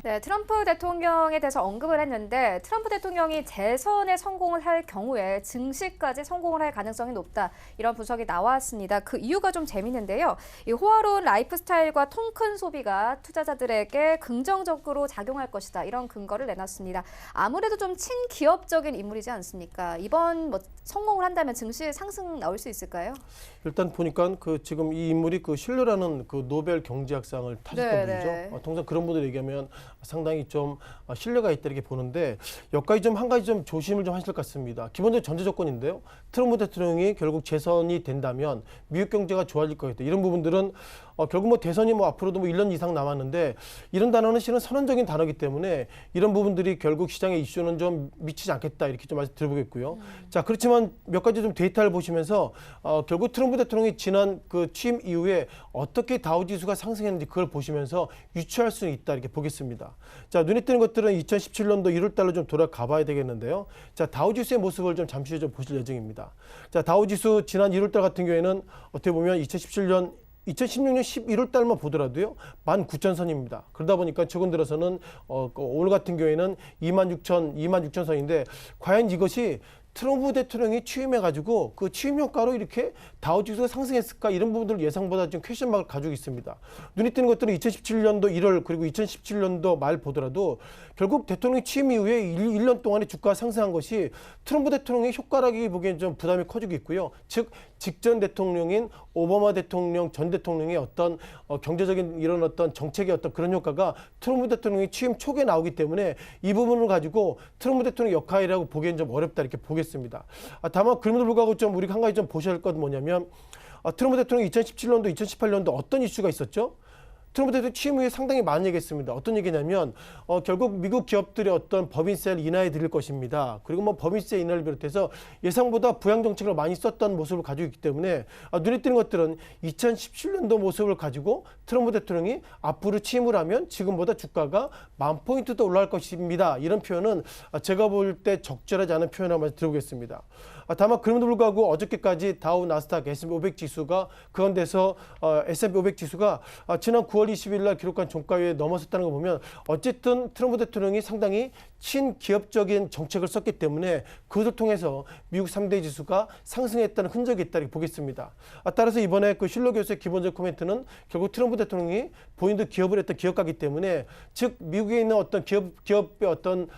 네, 트럼프 대통령에 대해서 언급을 했는데 트럼프 대통령이 재선에 성공을 할 경우에 증시까지 성공을 할 가능성이 높다. 이런 분석이 나왔습니다. 그 이유가 좀 재밌는데요. 이 호화로운 라이프 스타일과 통 큰 소비가 투자자들에게 긍정적으로 작용할 것이다. 이런 근거를 내놨습니다. 아무래도 좀 친기업적인 인물이지 않습니까? 이번 성공을 한다면 증시 상승 나올 수 있을까요? 일단 보니까 지금 이 인물이 실러라는 노벨 경제학상을 타셨던 네. 분이죠. 통상 그런 분들 얘기하면 상당히 좀 신뢰가 있다 이렇게 보는데 여기까지 좀 한 가지 좀 조심을 좀 하실 것 같습니다. 기본적으로 전제 조건인데요. 트럼프 대통령이 결국 재선이 된다면 미국 경제가 좋아질 거겠다. 이런 부분들은 결국 대선이 앞으로도 1년 이상 남았는데 이런 단어는 실은 선언적인 단어이기 때문에 이런 부분들이 결국 시장의 이슈는 좀 미치지 않겠다 이렇게 좀 말씀 드려보겠고요. 자, 그렇지만 몇 가지 좀 데이터를 보시면서 결국 트럼프 대통령이 지난 취임 이후에 어떻게 다우지수가 상승했는지 그걸 보시면서 유추할 수 있다 이렇게 보겠습니다. 자, 눈에 띄는 것들은 2017년도 1월 달로 좀 돌아가 봐야 되겠는데요. 자, 다우지수의 모습을 좀 잠시 후에 좀 보실 예정입니다. 자, 다우지수 지난 1월 달 같은 경우에는 어떻게 보면 2016년 11월 달만 보더라도요 19,000선입니다. 그러다 보니까 최근 들어서는 오늘 같은 경우에는 26,000선인데 과연 이것이 트럼프 대통령이 취임해가지고 그 취임 효과로 이렇게 다우지수가 상승했을까 이런 부분들 예상보다 좀 퀘스천마크를 가지고 있습니다. 눈에 띄는 것들은 2017년도 1월 그리고 2017년도 말 보더라도 결국 대통령이 취임 이후에 1년 동안의 주가가 상승한 것이 트럼프 대통령의 효과라기 보기엔 좀 부담이 커지고 있고요. 즉 직전 대통령인 오바마 대통령 전 대통령의 어떤 경제적인 이런 어떤 정책의 어떤 그런 효과가 트럼프 대통령이 취임 초기에 나오기 때문에 이 부분을 가지고 트럼프 대통령 역할이라고 보기엔 좀 어렵다 이렇게 보겠습니다. 다만 그럼에도 불구하고 좀 우리가 한 가지 좀 보셔야 할 것 뭐냐면 트럼프 대통령이 2017년도 2018년도 어떤 이슈가 있었죠? 트럼프 대통령 취임 후에 상당히 많이 얘기했습니다. 어떤 얘기냐면 결국 미국 기업들의 어떤 법인세를 인하해 드릴 것입니다. 그리고 법인세 인하를 비롯해서 예상보다 부양 정책을 많이 썼던 모습을 가지고 있기 때문에 눈에 띄는 것들은 2017년도 모습을 가지고 트럼프 대통령이 앞으로 취임을 하면 지금보다 주가가 10,000포인트 더 올라갈 것입니다. 이런 표현은 제가 볼 때 적절하지 않은 표현을 한번 들어보겠습니다. 다만 그럼에도 불구하고 어저께까지 다우 나스닥 S&P 500 지수가 그런데서 S&P 500 지수가 지난 9월 20일 날 기록한 종가에 넘어섰다는 거 보면 어쨌든 트럼프 대통령이 상당히 친기업적인 정책을 썼기 때문에 그것을 통해서 미국 3대 지수가 상승했다는 흔적이 있다고 보겠습니다. 따라서 이번에 실러 교수의 기본적 코멘트는 결국 트럼프 대통령이 본인도 기업을 했던 기업가이기 때문에 즉 미국에 있는 어떤 기업의 어떤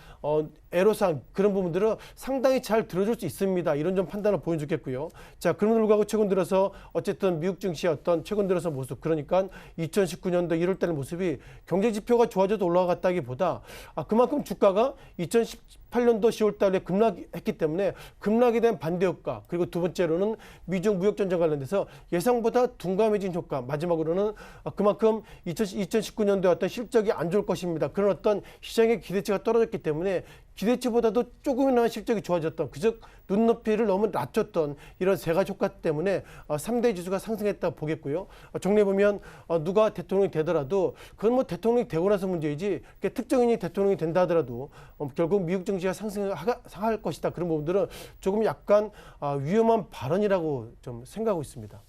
애로사항 그런 부분들은 상당히 잘 들어줄 수 있습니다. 이런 좀 판단을 보여주겠고요. 자, 그럼에도 불구하고 최근 들어서 어쨌든 미국 증시의 어떤 최근 들어서 모습 그러니까 2019년도 1월 달 모습이 경제 지표가 좋아져도 올라갔다기보다 그만큼 주가가 2018년도 10월 달에 급락했기 때문에 급락에 대한 반대 효과 그리고 두 번째로는 미중 무역 전쟁 관련돼서 예상보다 둔감해진 효과 마지막으로는 그만큼 2019년도에 어떤 실적이 안 좋을 것입니다. 그런 어떤 시장의 기대치가 떨어졌기 때문에 기대치보다도 조금이나마 실적이 좋아졌던 즉 눈높이를 너무 낮췄던 이런 세 가지 효과 때문에 3대 지수가 상승했다 보겠고요. 정리해보면 누가 대통령이 되더라도 그건 대통령이 되고 나서 문제이지 특정인이 대통령이 된다 하더라도 결국 미국 증시가 상승할 것이다. 그런 부분들은 조금 약간 위험한 발언이라고 좀 생각하고 있습니다.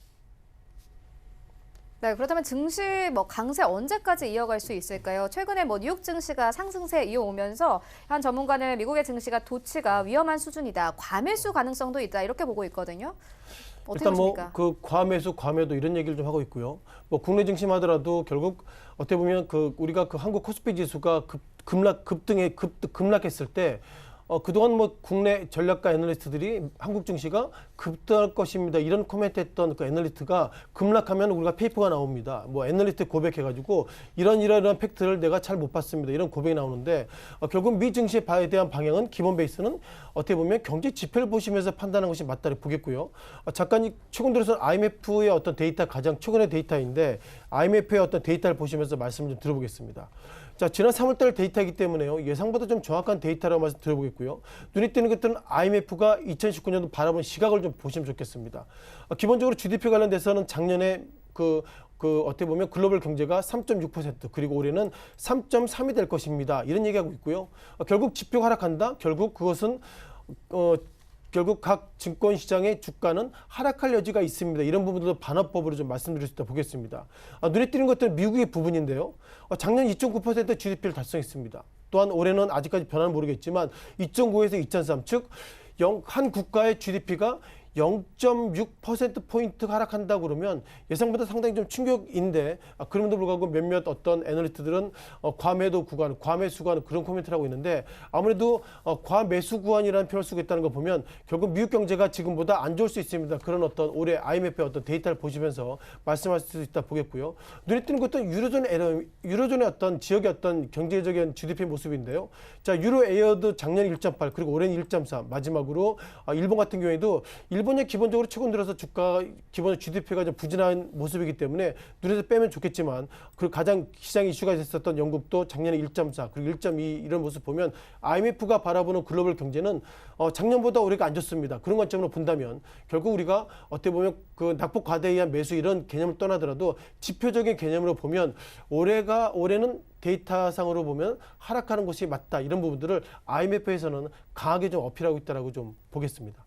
네, 그렇다면 증시 강세 언제까지 이어갈 수 있을까요? 최근에 뉴욕 증시가 상승세 이어오면서 한 전문가는 미국의 증시가 도치가 위험한 수준이다. 과매수 가능성도 있다. 이렇게 보고 있거든요. 어떻게 일단 보십니까? 과매수, 과매도 이런 얘기를 좀 하고 있고요. 국내 증시만 하더라도 결국 어떻게 보면 우리가 한국 코스피 지수가 급락했을 때 그동안 국내 전략가 애널리스트들이 한국 증시가 급등할 것입니다. 이런 코멘트 했던 그 애널리스트가 급락하면 우리가 페이퍼가 나옵니다. 애널리스트 고백해가지고 이런 팩트를 내가 잘 못 봤습니다. 이런 고백이 나오는데 결국 미 증시에 대한 방향은 기본 베이스는 어떻게 보면 경제 지표를 보시면서 판단하는 것이 맞다고 보겠고요. 잠깐 최근 들어서 IMF의 어떤 데이터 가장 최근의 데이터인데 IMF의 어떤 데이터를 보시면서 말씀을 좀 들어보겠습니다. 자, 지난 3월달 데이터이기 때문에요. 예상보다 좀 정확한 데이터라고 말씀 드려보겠고요. 눈에 띄는 것들은 IMF가 2019년도 바라본 시각을 좀 보시면 좋겠습니다. 기본적으로 GDP 관련돼서는 작년에 어떻게 보면 글로벌 경제가 3.6% 그리고 올해는 3.3이 될 것입니다. 이런 얘기하고 있고요. 결국 지표가 하락한다. 결국 그것은 결국 각 증권시장의 주가는 하락할 여지가 있습니다. 이런 부분들도 반어법으로 좀 말씀드릴 수 있다 보겠습니다. 눈에 띄는 것들은 미국의 부분인데요. 작년 2.9% GDP를 달성했습니다. 또한 올해는 아직까지 변화는 모르겠지만 2.9에서 2.3, 즉 한 국가의 GDP가 0.6%포인트 하락한다 그러면 예상보다 상당히 좀 충격인데 그럼에도 불구하고 몇몇 어떤 애널리스트들은 과매도 구간, 과매수 구간 그런 코멘트를 하고 있는데 아무래도 과매수 구간이라는 표현을 쓰고 있다는 거 보면 결국 미국 경제가 지금보다 안 좋을 수 있습니다. 그런 어떤 올해 IMF의 어떤 데이터를 보시면서 말씀하실 수 있다 보겠고요. 눈에 띄는 것도 유로존의 어떤 지역의 어떤 경제적인 GDP 모습인데요. 자, 유로 에어도 작년 1.8 그리고 올해는 1.3 마지막으로 일본 같은 경우에도 일본이 기본적으로 최근 들어서 주가 기본 GDP가 좀 부진한 모습이기 때문에 눈에서 빼면 좋겠지만 그 가장 시장 이슈가 됐었던 영국도 작년에 1.4 그리고 1.2 이런 모습 보면 IMF가 바라보는 글로벌 경제는 작년보다 올해가 안 좋습니다. 그런 관점으로 본다면 결국 우리가 어떻게 보면 그 낙폭 과대에 의한 매수 이런 개념을 떠나더라도 지표적인 개념으로 보면 올해는 데이터상으로 보면 하락하는 것이 맞다 이런 부분들을 IMF에서는 강하게 좀 어필하고 있다라고 좀 보겠습니다.